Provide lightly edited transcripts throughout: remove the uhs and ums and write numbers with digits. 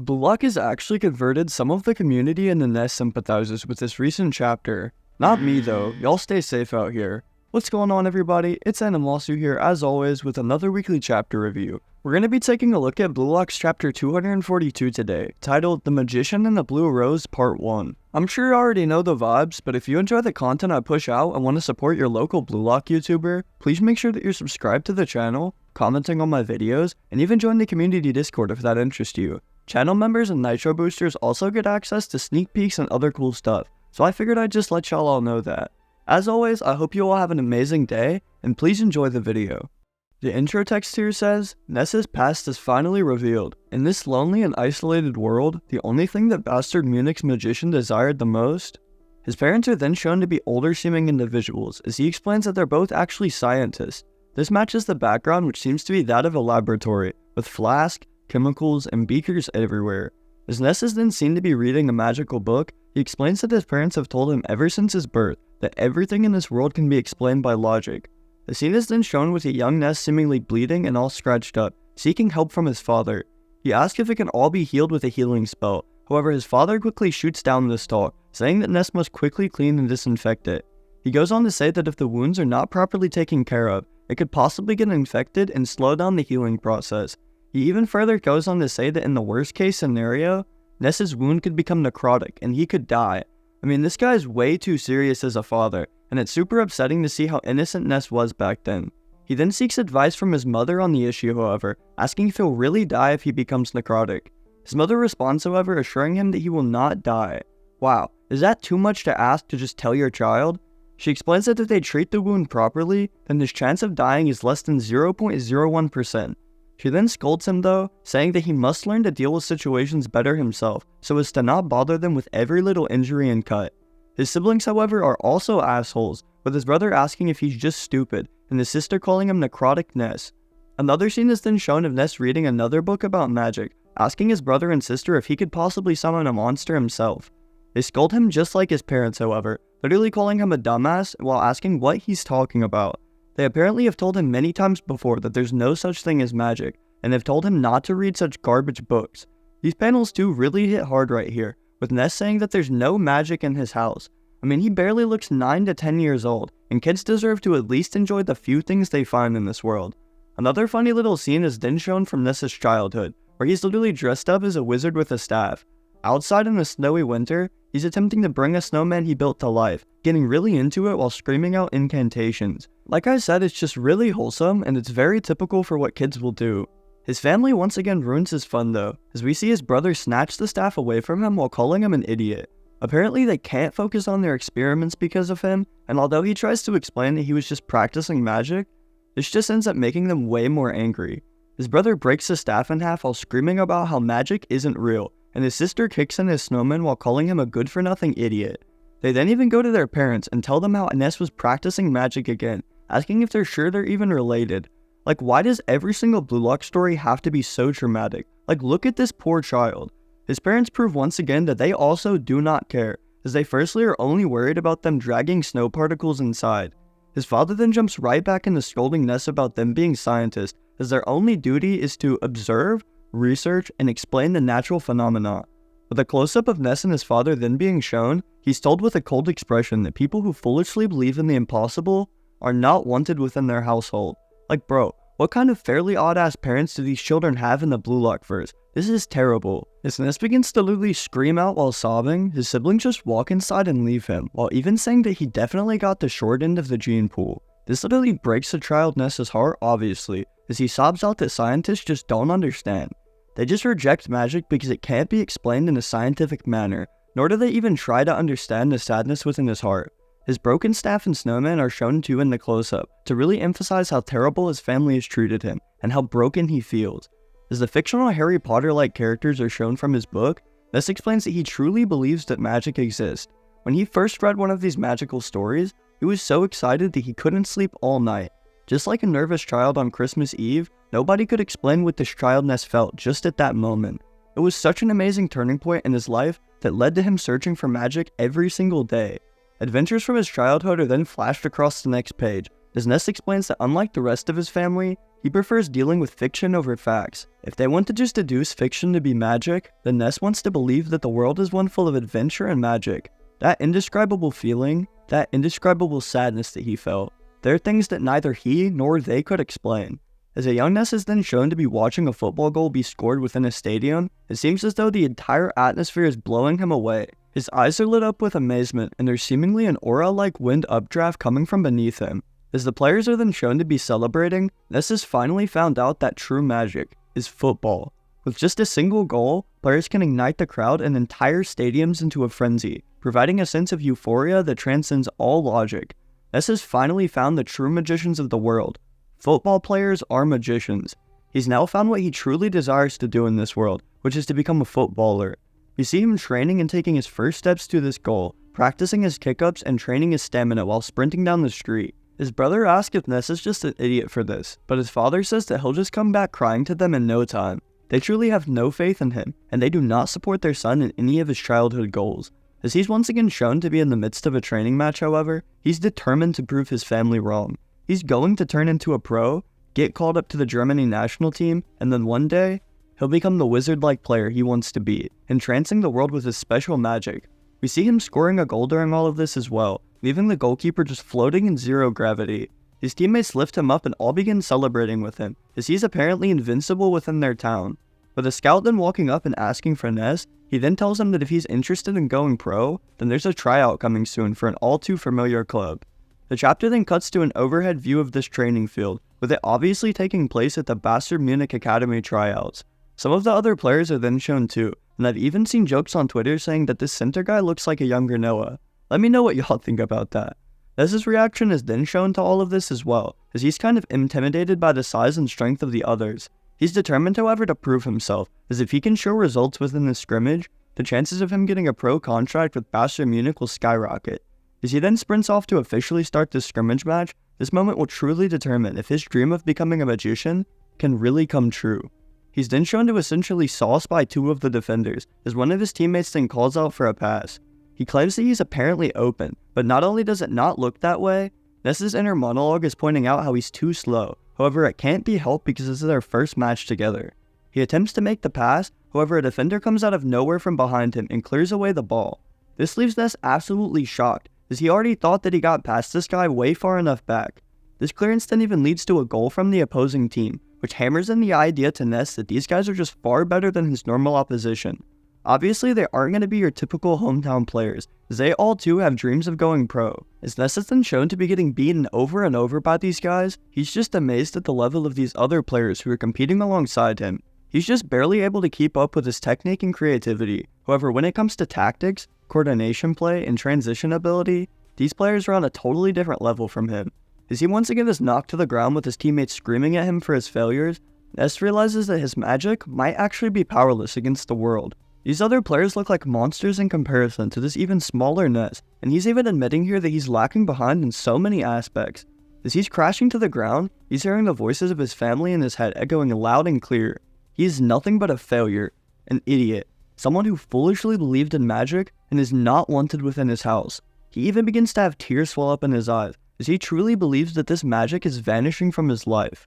Blue Lock has actually converted some of the community into Ness sympathizers with this recent chapter. Not me though, y'all stay safe out here. What's going on everybody, it's Animasu here as always with another weekly chapter review. We're going to be taking a look at Blue Lock's chapter 242 today, titled The Magician and the Blue Rose Part 1. I'm sure you already know the vibes, but if you enjoy the content I push out and want to support your local Blue Lock YouTuber, please make sure that you're subscribed to the channel, commenting on my videos, and even join the community Discord if that interests you. Channel members and Nitro boosters also get access to sneak peeks and other cool stuff, so I figured I'd just let y'all all know that. As always, I hope you all have an amazing day, and please enjoy the video. The intro text here says, Ness's past is finally revealed. In this lonely and isolated world, the only thing that bastard Munich's magician desired the most? His parents are then shown to be older seeming individuals, as he explains that they're both actually scientists. This matches the background, which seems to be that of a laboratory, with flasks, chemicals, and beakers everywhere. As Ness is then seen to be reading a magical book, he explains that his parents have told him ever since his birth that everything in this world can be explained by logic. The scene is then shown with a young Ness seemingly bleeding and all scratched up, seeking help from his father. He asks if it can all be healed with a healing spell, however his father quickly shoots down this talk, saying that Ness must quickly clean and disinfect it. He goes on to say that if the wounds are not properly taken care of, it could possibly get infected and slow down the healing process. He even further goes on to say that in the worst case scenario, Ness's wound could become necrotic and he could die. I mean, this guy's way too serious as a father, and it's super upsetting to see how innocent Ness was back then. He then seeks advice from his mother on the issue, however, asking if he'll really die if he becomes necrotic. His mother responds, however, assuring him that he will not die. Wow, is that too much to ask to just tell your child? She explains that if they treat the wound properly, then his chance of dying is less than 0.01%. She then scolds him though, saying that he must learn to deal with situations better himself, so as to not bother them with every little injury and cut. His siblings, however, are also assholes, with his brother asking if he's just stupid, and his sister calling him necrotic Ness. Another scene is then shown of Ness reading another book about magic, asking his brother and sister if he could possibly summon a monster himself. They scold him just like his parents, however, literally calling him a dumbass while asking what he's talking about. They apparently have told him many times before that there's no such thing as magic, and have told him not to read such garbage books. These panels too really hit hard right here, with Ness saying that there's no magic in his house. I mean, he barely looks 9 to 10 years old, and kids deserve to at least enjoy the few things they find in this world. Another funny little scene is then shown from Ness's childhood, where he's literally dressed up as a wizard with a staff. Outside in the snowy winter, he's attempting to bring a snowman he built to life, getting really into it while screaming out incantations. Like I said, it's just really wholesome, and it's very typical for what kids will do. His family once again ruins his fun though, as we see his brother snatch the staff away from him while calling him an idiot. Apparently they can't focus on their experiments because of him, and although he tries to explain that he was just practicing magic, this just ends up making them way more angry. His brother breaks the staff in half while screaming about how magic isn't real, and his sister kicks in his snowman while calling him a good-for-nothing idiot. They then even go to their parents and tell them how Ness was practicing magic again, asking if they're sure they're even related. Like, why does every single Blue Lock story have to be so dramatic? Like, look at this poor child. His parents prove once again that they also do not care, as they firstly are only worried about them dragging snow particles inside. His father then jumps right back into scolding Ness about them being scientists, as their only duty is to observe, research, and explain the natural phenomena. With a close-up of Ness and his father then being shown, he's told with a cold expression that people who foolishly believe in the impossible are not wanted within their household. Like bro, what kind of fairly odd-ass parents do these children have in the Blue Lock verse? This is terrible. As Ness begins to literally scream out while sobbing, his siblings just walk inside and leave him, while even saying that he definitely got the short end of the gene pool. This literally breaks the child Ness's heart, obviously, as he sobs out that scientists just don't understand. They just reject magic because it can't be explained in a scientific manner, nor do they even try to understand the sadness within his heart. His broken staff and snowman are shown too in the close-up, to really emphasize how terrible his family has treated him, and how broken he feels. As the fictional Harry Potter-like characters are shown from his book, Ness explains that he truly believes that magic exists. When he first read one of these magical stories, he was so excited that he couldn't sleep all night. Just like a nervous child on Christmas Eve, nobody could explain what this child Ness felt just at that moment. It was such an amazing turning point in his life that led to him searching for magic every single day. Adventures from his childhood are then flashed across the next page, as Ness explains that unlike the rest of his family, he prefers dealing with fiction over facts. If they want to just deduce fiction to be magic, then Ness wants to believe that the world is one full of adventure and magic. That indescribable feeling, that indescribable sadness that he felt, they're things that neither he nor they could explain. As a young Ness is then shown to be watching a football goal be scored within a stadium, it seems as though the entire atmosphere is blowing him away. His eyes are lit up with amazement, and there's seemingly an aura-like wind updraft coming from beneath him. As the players are then shown to be celebrating, Ness has finally found out that true magic is football. With just a single goal, players can ignite the crowd and entire stadiums into a frenzy, providing a sense of euphoria that transcends all logic. Ness has finally found the true magicians of the world. Football players are magicians. He's now found what he truly desires to do in this world, which is to become a footballer. You see him training and taking his first steps to this goal, practicing his kick-ups and training his stamina while sprinting down the street. His brother asks if Ness is just an idiot for this, but his father says that he'll just come back crying to them in no time. They truly have no faith in him, and they do not support their son in any of his childhood goals. As he's once again shown to be in the midst of a training match, however, he's determined to prove his family wrong. He's going to turn into a pro, get called up to the Germany national team, and then one day, he'll become the wizard-like player he wants to be, entrancing the world with his special magic. We see him scoring a goal during all of this as well, leaving the goalkeeper just floating in zero gravity. His teammates lift him up and all begin celebrating with him, as he's apparently invincible within their town. With a scout then walking up and asking for Ness, he then tells him that if he's interested in going pro, then there's a tryout coming soon for an all too familiar club. The chapter then cuts to an overhead view of this training field, with it obviously taking place at the Bayern Munich Academy tryouts. Some of the other players are then shown too, and I've even seen jokes on Twitter saying that this center guy looks like a younger Noah. Let me know what y'all think about that. Ness's reaction is then shown to all of this as well, as he's kind of intimidated by the size and strength of the others. He's determined, however, to prove himself, as if he can show results within this scrimmage, the chances of him getting a pro contract with Bayern Munich will skyrocket. As he then sprints off to officially start this scrimmage match, this moment will truly determine if his dream of becoming a magician can really come true. He's then shown to essentially sauce by two of the defenders, as one of his teammates then calls out for a pass. He claims that he's apparently open, but not only does it not look that way, Ness's inner monologue is pointing out how he's too slow. However, it can't be helped because this is their first match together. He attempts to make the pass, however a defender comes out of nowhere from behind him and clears away the ball. This leaves Ness absolutely shocked, as he already thought that he got past this guy way far enough back. This clearance then even leads to a goal from the opposing team, which hammers in the idea to Ness that these guys are just far better than his normal opposition. Obviously, they aren't going to be your typical hometown players, as they all too have dreams of going pro. As Ness is then shown to be getting beaten over and over by these guys, he's just amazed at the level of these other players who are competing alongside him. He's just barely able to keep up with his technique and creativity. However, when it comes to tactics, coordination play, and transition ability, these players are on a totally different level from him. As he once again is knocked to the ground with his teammates screaming at him for his failures, Ness realizes that his magic might actually be powerless against the world. These other players look like monsters in comparison to this even smaller Ness, and he's even admitting here that he's lacking behind in so many aspects. As he's crashing to the ground, he's hearing the voices of his family in his head echoing loud and clear. He is nothing but a failure, an idiot, someone who foolishly believed in magic and is not wanted within his house. He even begins to have tears swell up in his eyes, as he truly believes that this magic is vanishing from his life.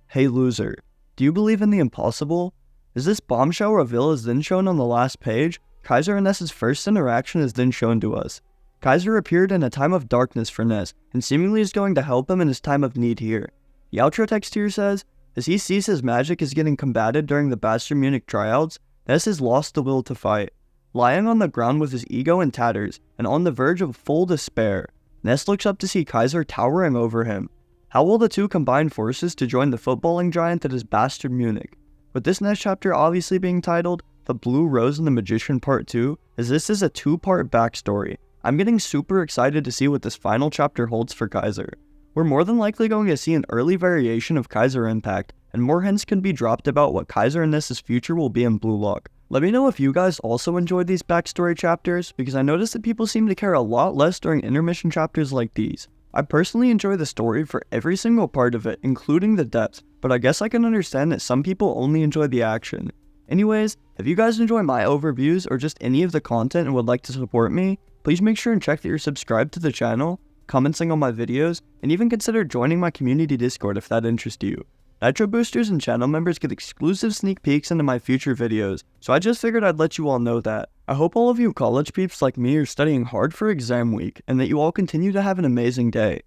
Hey loser, do you believe in the impossible? As this bombshell reveal is then shown on the last page, Kaiser and Ness's first interaction is then shown to us. Kaiser appeared in a time of darkness for Ness, and seemingly is going to help him in his time of need here. The outro text here says, as he sees his magic is getting combated during the Bayern Munich tryouts, Ness has lost the will to fight. Lying on the ground with his ego in tatters, and on the verge of full despair, Ness looks up to see Kaiser towering over him. How will the two combine forces to join the footballing giant that is Bayern Munich? With this next chapter obviously being titled, The Blue Rose and the Magician Part 2, as this is a two-part backstory. I'm getting super excited to see what this final chapter holds for Kaiser. We're more than likely going to see an early variation of Kaiser Impact, and more hints can be dropped about what Kaiser and Ness's future will be in Blue Lock. Let me know if you guys also enjoyed these backstory chapters, because I noticed that people seem to care a lot less during intermission chapters like these. I personally enjoy the story for every single part of it, including the depth, but I guess I can understand that some people only enjoy the action. Anyways, if you guys enjoy my overviews or just any of the content and would like to support me, please make sure and check that you're subscribed to the channel. commenting on my videos, and even consider joining my community Discord if that interests you. Nitro boosters and channel members get exclusive sneak peeks into my future videos, so I just figured I'd let you all know that. I hope all of you college peeps like me are studying hard for exam week, and that you all continue to have an amazing day.